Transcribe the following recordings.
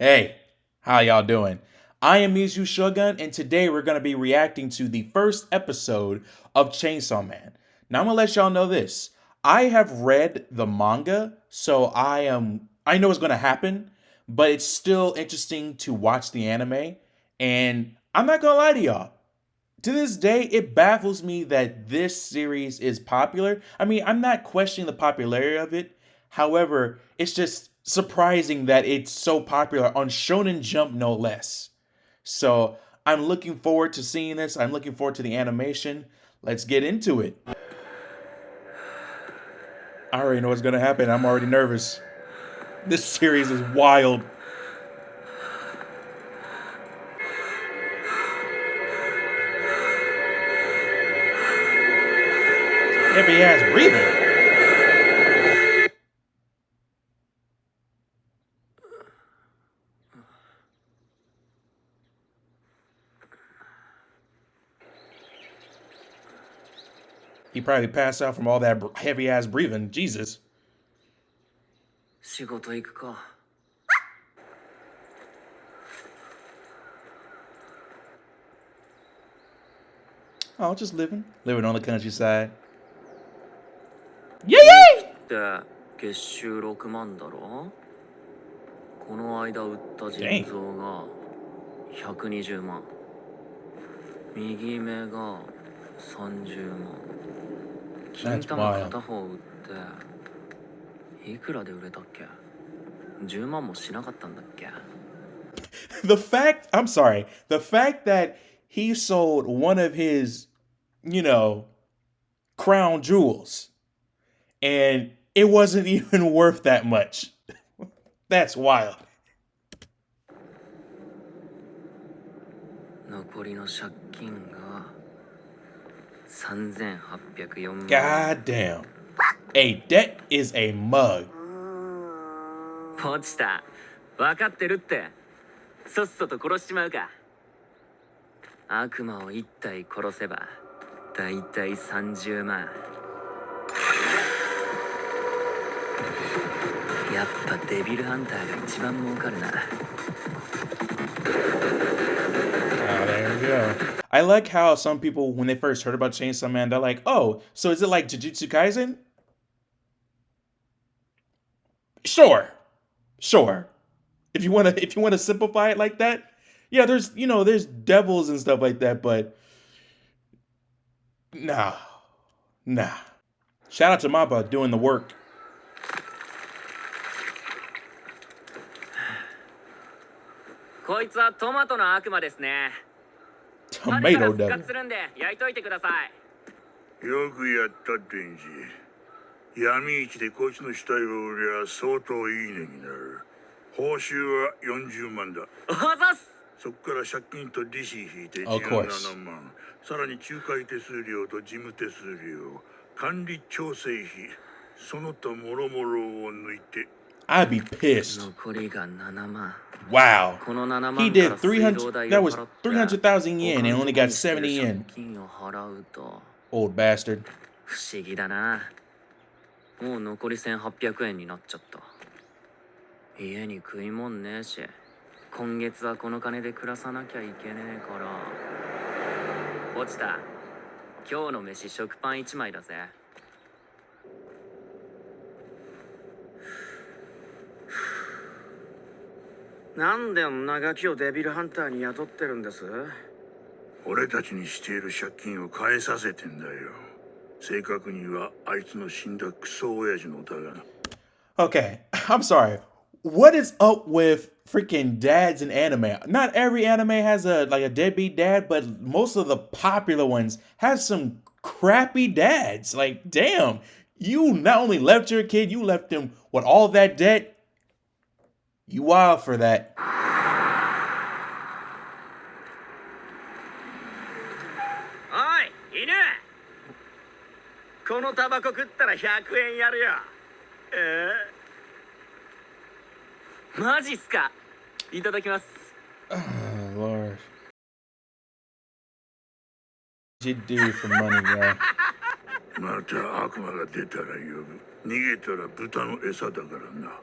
Hey, how y'all doing? I am Mizu Shogun, and today we're going to be reacting to the first episode of Chainsaw Man. Now I'm going to let y'all know this. I have read the manga, so I know what's going to happen, but it's still interesting to watch the anime, and I'm not going to lie to y'all. To this day, it baffles me that this series is popular. I mean, I'm not questioning the popularity of it. However, it's just surprising that it's so popular on Shonen Jump, no less. So I'm looking forward to seeing this. I'm looking forward to the animation. Let's get into it. I already know what's going to happen. I'm already nervous. This series is wild. Heavy ass breathing. He probably passed out from all that heavy ass breathing. Jesus. 仕事行くか。Oh, just living on the countryside. Yay! って月収6万だろ。この間売った腎臓が120万。右目が30万。金玉片方売っていくらで売れたっけ？10万もしなかったんだっけ？ The fact that he sold one of his, crown jewels and it wasn't even worth that much. That's wild. 残りの借金が3804万。 God damn. A debt is a mug. 落ちた。分かってるって。さっさと殺しちまうか。悪魔を一体殺せばだいたい30万。やっぱデビルハンターが一番儲かるな。 Oh, there we go. I like how some people, when they first heard about Chainsaw Man, they're like, "Oh, so is it like Jujutsu Kaisen?" Sure. If you wanna simplify it like that, yeah. There's devils and stuff like that, but nah. Shout out to Mappa doing the work. こいつはトマトの悪魔ですね。 Tomato 復 devil. 活するんで焼いといてください。よくやったデンジ。闇市でこいつの死体を売りゃ相当いい値になる。報酬は40万だ。おざす。そこから借金と利子引いて Of course. 17万。さらに仲介手数料と事務手数料、管理調整費、その他もろもろを抜いて。 I'd be pissed. 残りが7万。 Wow. この7万 He から did 水道 300. 代 That を was 払って 300,000 yen and only got 70 yen. 金を払うと Old bastard. 不思議だな。もう残り1800円になっちゃった。家に食いもんねえし、今月はこの金で暮らさなきゃいけねえから。落ちた。今日の飯食パン1枚だぜ。なんで女ガキをデビルハンターに雇ってるんです？俺たちにしている借金を返させてんだよ。正確にはあいつの死んだクソ親父のだがな。 Okay, I'm sorry. What is up with freaking dads in anime? Not every anime has a deadbeat dad, but most of the popular ones have some crappy dads. Like, damn, you not only left your kid, you left him with all that debt. You wild for that. おい、犬。このタバコ食ったら100円やるよ。マジっすか。いただきます。 Oh, Lord. What you do for money, bro? また悪魔が出たら呼ぶ。逃げたら豚の餌だからな。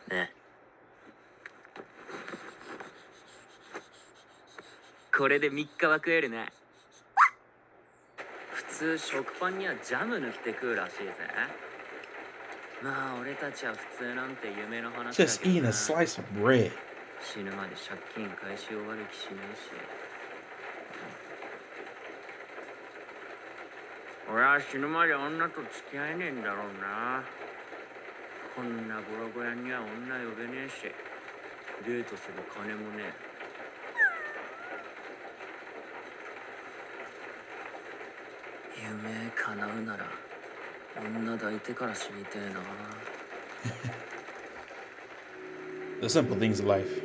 ね。これで3日は食えるね。普通食パンにはジャム塗って食うらしいぜ。まあ俺たちは普通なんて夢の話だ Just けど eating な。 a slice of bread. 死ぬまで借金返し終わる気しないし。俺は死ぬまで女と付き合えねえんだろうな。こんなボロボロには女呼べねえし、デートする金もねえ。夢叶うなら女抱いてから死にてえな。 The simple things of life.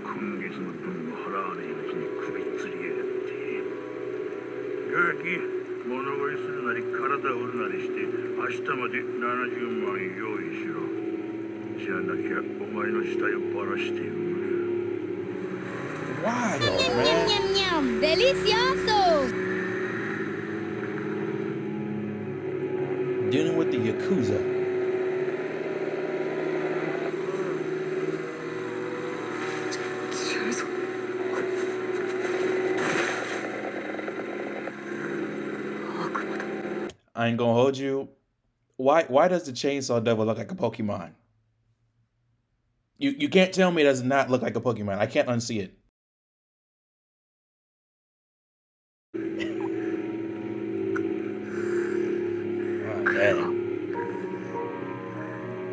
今月の分を払わねえうちに首つりやがって。ガキ、物乞いするなり体を折るなりして明日まで70万用意しろ。じゃなきゃお前の死体をばらしてやる。 Wild, Nham man. nham nham, delicioso. Dealing with the Yakuza. I ain't gonna hold you. Why does the chainsaw devil look like a Pokemon? You can't tell me it does not look like a Pokemon. I can't unsee it. Oh, dang.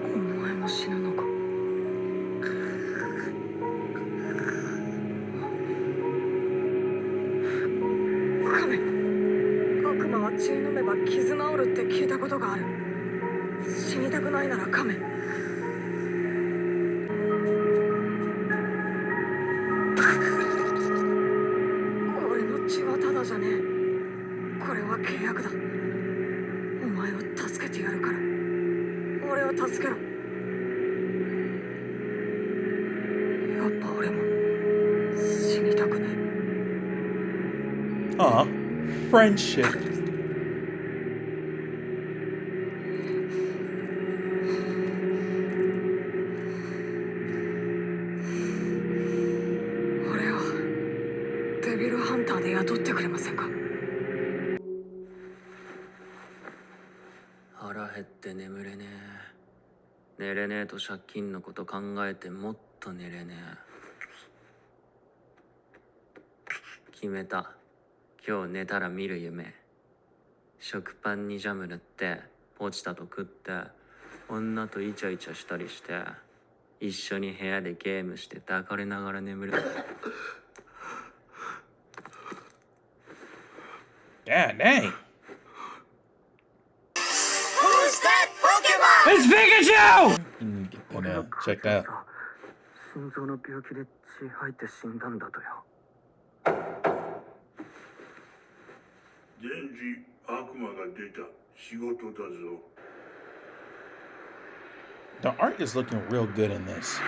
お前も死ぬのか。カメ、悪魔は血飲めば傷治るって聞いたことがある。死にたくないならカメ。俺の血はただじゃねえ。これは契約だ。お前を助けてやるから。俺を助けろ。やっぱ俺も死にたくねえ。 Aw, friendship. 俺をデビルハンターで雇ってくれませんか。腹減って眠れねえ。寝れねえと借金のこと考えてもっと寝れねえ。決めた。今日寝たら見る夢。食パンにジャム塗ってポチタと食って女とイチャイチャしたりして一緒に部屋でゲームして抱かれながら眠る。 God dang. Who's that Pokemon? It's Pikachu! Get that checked out. 心臓の病気で血吐いて死んだんだとよ。デンジ、悪魔が出た。仕事だぞ。 The art is looking real good in this.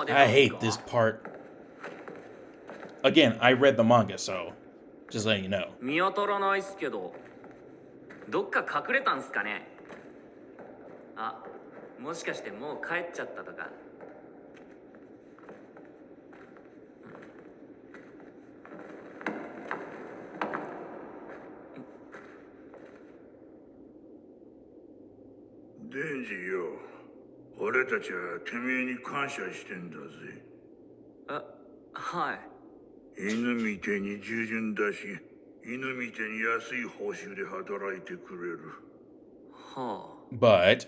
I hate this part. Again, I read the manga, so just letting you know. 見当たらないっすけど、どっか隠れたんすかね。あ、もしかしてもう帰っちゃったとか。デンジよ、俺たちはてめえに感謝してんだぜ。はい。犬みてえに従順だし、犬みてえに安い報酬で働いてくれる。はあ。But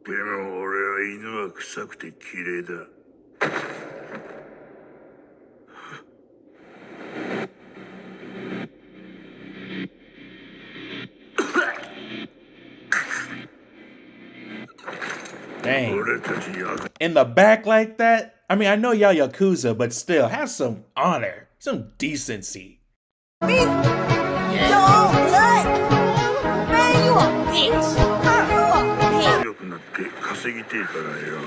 でも俺は犬は臭くて綺麗だ。Dang. 俺たち悪 In the back like that? I mean, I know y'all Yakuza, but still, have some honor, some decency. Yo, what? Man, you a bitch. You a bitch. 強くなって稼ぎてえからよ。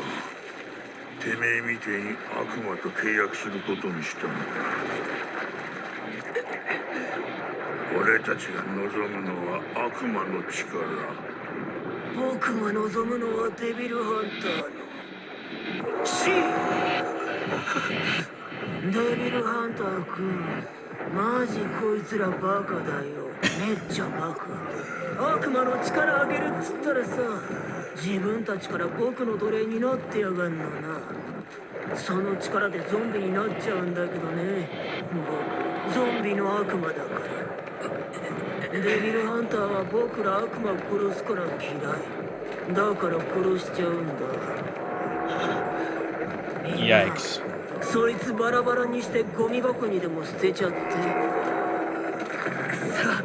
てめえみてえに悪魔と契約することにしたんだ。俺たちが望むのは悪魔の力。僕が望むのはデビルハンターの死。デビルハンター君、マジこいつらバカだよ。めっちゃバカ。悪魔の力あげるっつったらさ、自分たちから僕の奴隷になってやがんのな。その力でゾンビになっちゃうんだけどね。僕ゾンビの悪魔だから。デビルハンターは僕ら悪魔を殺すから嫌い。だから殺しちゃうんだ。Yikes. そいつバラバラにしてゴミ箱にでも捨てちゃって。さ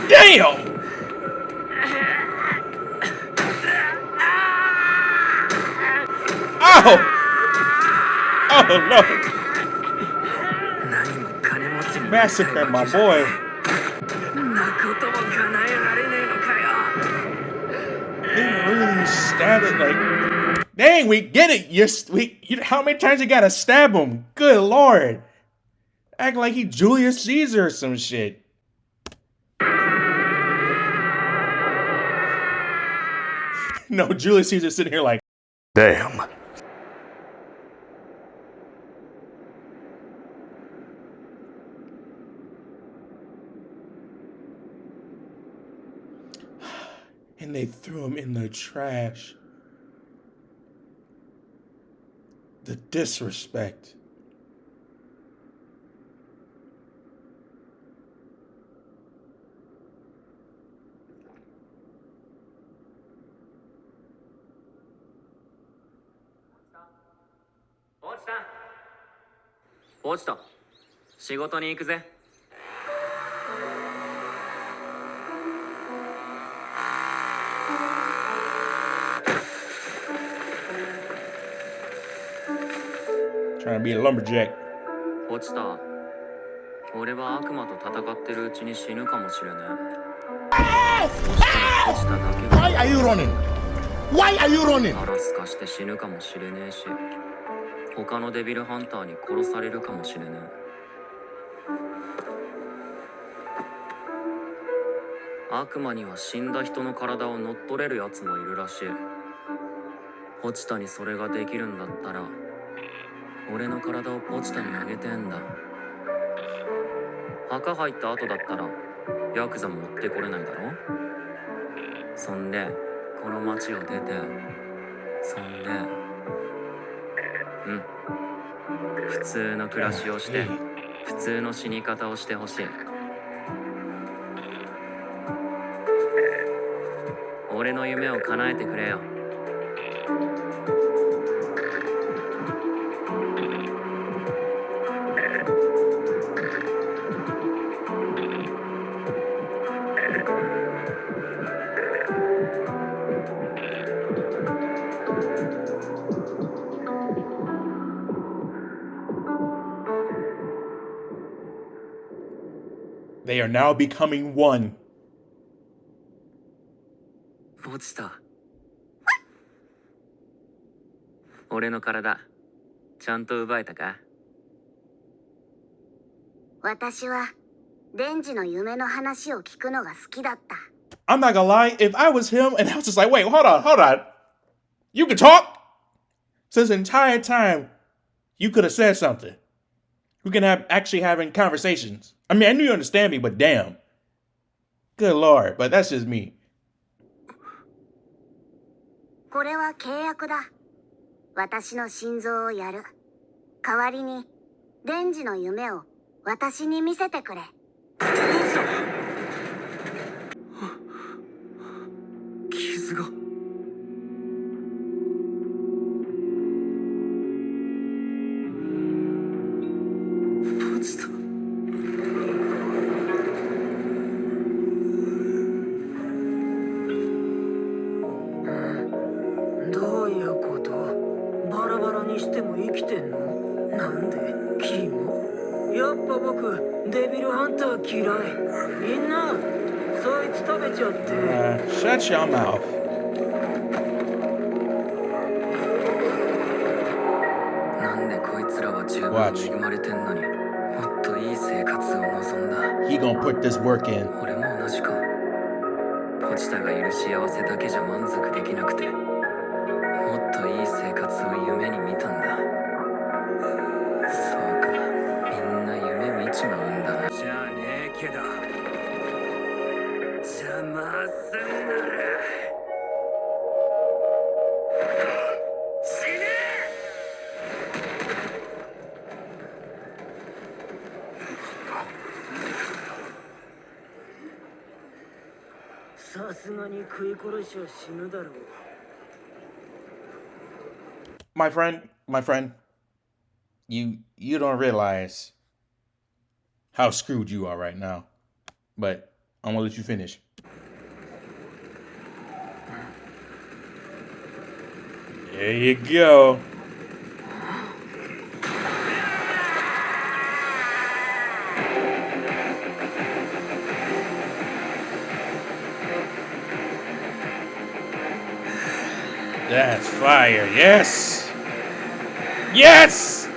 Damn! Oh! Oh no! 何も金持ちに Massacre my boy. なことも叶えられねえのかよ。 They really stabbed it like. Dang, we get it. How many times you gotta stab him? Good lord. Act like he Julius Caesar or some shit. No, Julius Caesar sitting here like, Damn. and they threw him in the trash. The disrespect.落ちた。仕事に行くぜ。Trying to be a lumberjack. 落ちた。俺は悪魔と戦ってるうちに死ぬかもしれねえ。そしたら落ちただけ Why are you running? Why are you running? 腹すかして死ぬかもしれねえし、他のデビルハンターに殺されるかもしれねえ。悪魔には死んだ人の体を乗っ取れるやつもいるらしい。ポチタにそれができるんだったら、俺の体をポチタにあげてんだ。墓入った後だったらヤクザも持ってこれないだろ。そんでこの町を出て、そんで普通の暮らしをして普通の死に方をしてほしい。俺の夢を叶えてくれよ。They are now becoming one. ポチタ。俺の体、ちゃんと奪えたか？私はデンジの夢の話を聞くのが好きだった。I'm not gonna lie, if I was him and I was just like, wait, hold on. You can talk? So this entire time, you could have said something. We can actually having conversations. I mean, I knew you understand me, but damn. Good lord, but that's just me. これは契約だ。私の心臓をやる。代わりにデンジの夢を私に見せてくれ。傷が落ちた。どういうこと？バラバラにしても生きてんの？なんで？キモ？やっぱ僕デビルハンター嫌い。みんなそいつ食べちゃって。Shut your mouth. なんでこいつらは十分恵まれてんのにもっといい生活を望んだ。 He gonna put this work in. 俺も同じか。ポチタがいる幸せだけじゃ満足できなくてもっといい生活を夢に見たんだ。そうか、みんな夢見ちまうんだな。じゃあねえけど邪魔すんなら死ねえ。さすがに食い殺しは死ぬだろう。My friend, you don't realize how screwed you are right now. But I'm gonna let you finish. There you go. That's fire. Yes. Yes.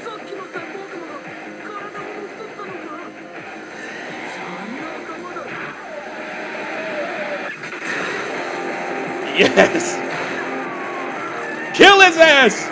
さっきのさ、僕の体を乗っ取ったのか。仲間だ。 Yes. Kill his ass.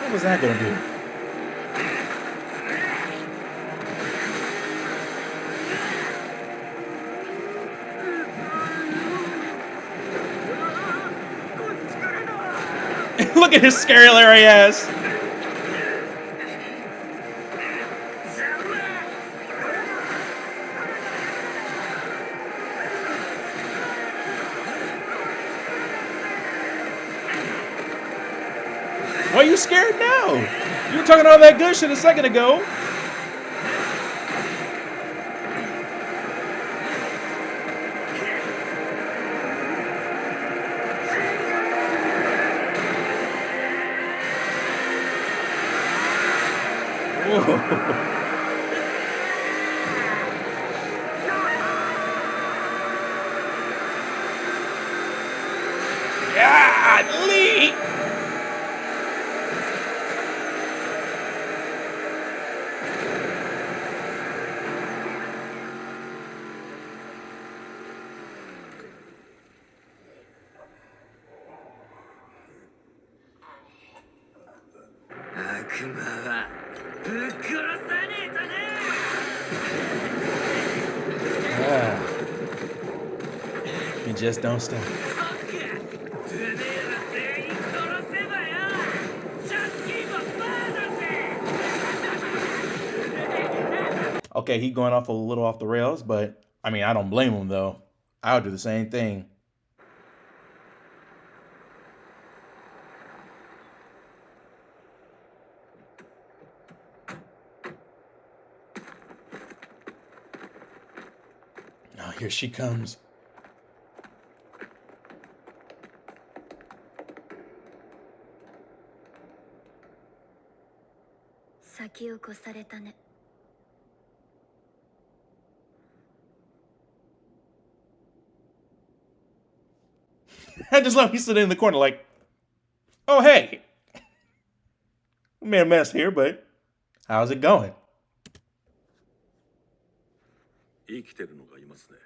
What was that gonna do? Look at his scary ass. Why are you scared now? You were talking all that good shit a second ago. Whoa. Golly. You just don't stop. Okay, he going off a little off the rails, but I mean, I don't blame him though. I would do the same thing. Oh, here she comes. 先を越されたね。I just love me sitting in the corner like, oh, hey. We made a mess here, but how's it going? 生きてるのがいますね。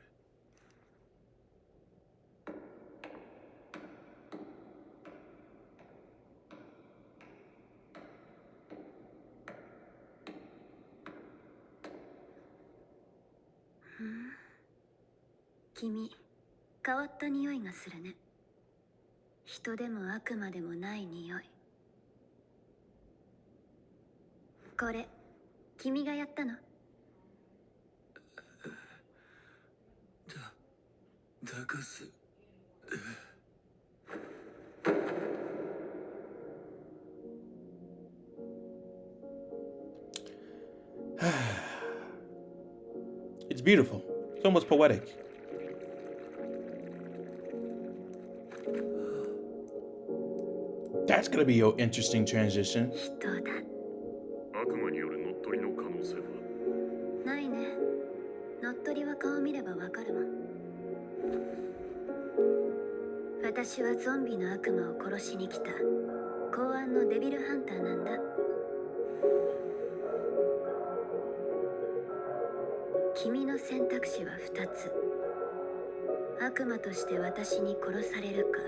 君、変わった匂いがするね。人でも悪魔でもない匂い。これ、君がやったの？だかす。It's beautiful. It's almost poetic. That's gonna be an interesting transition. 人だ。悪魔による乗っ取りの可能性は？ないね。乗っ取りは顔見ればわかるわ。私はゾンビの悪魔を殺しに来た公安のデビルハンターなんだ。君の選択肢は2つ。悪魔として私に殺されるか、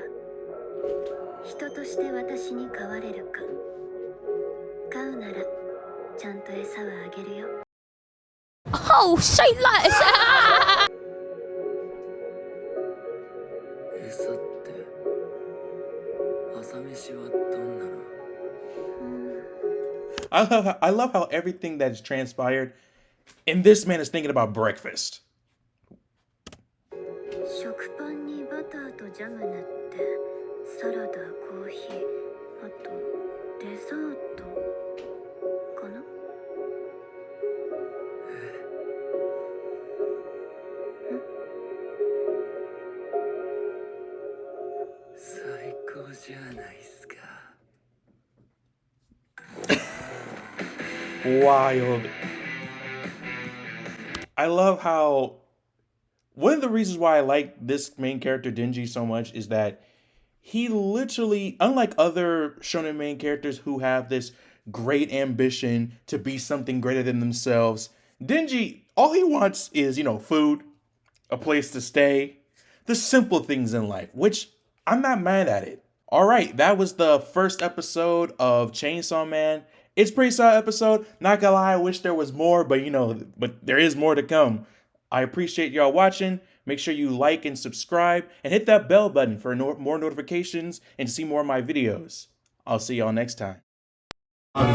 人として私に飼われるか。飼うならちゃんと餌はあげるよ。Oh, say less. 餌って朝飯はどんなの？ I love how everything that's transpired, and this man is thinking about breakfast. 食パンにバターとジャム塗ってサラダ、コーヒー、あとデザートかな。最高じゃないっすか。 Wild. I love how one of the reasons why I like this main character Denji so much is that he literally, unlike other shonen main characters who have this great ambition to be something greater than themselves, Denji, all he wants is, food, a place to stay, the simple things in life, which I'm not mad at it. All right, that was the first episode of Chainsaw Man. It's a pretty solid episode. Not gonna lie, I wish there was more, but but there is more to come. I appreciate y'all watching. Make sure you like and subscribe and hit that bell button for more notifications and to see more of my videos. I'll see y'all next time.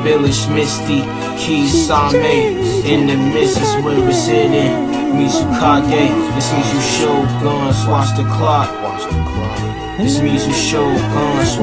Village Misty, chainsawman. In the midst is where we're sitting. Mizukage, this means you show guns, watch the clock. This means you show guns, watch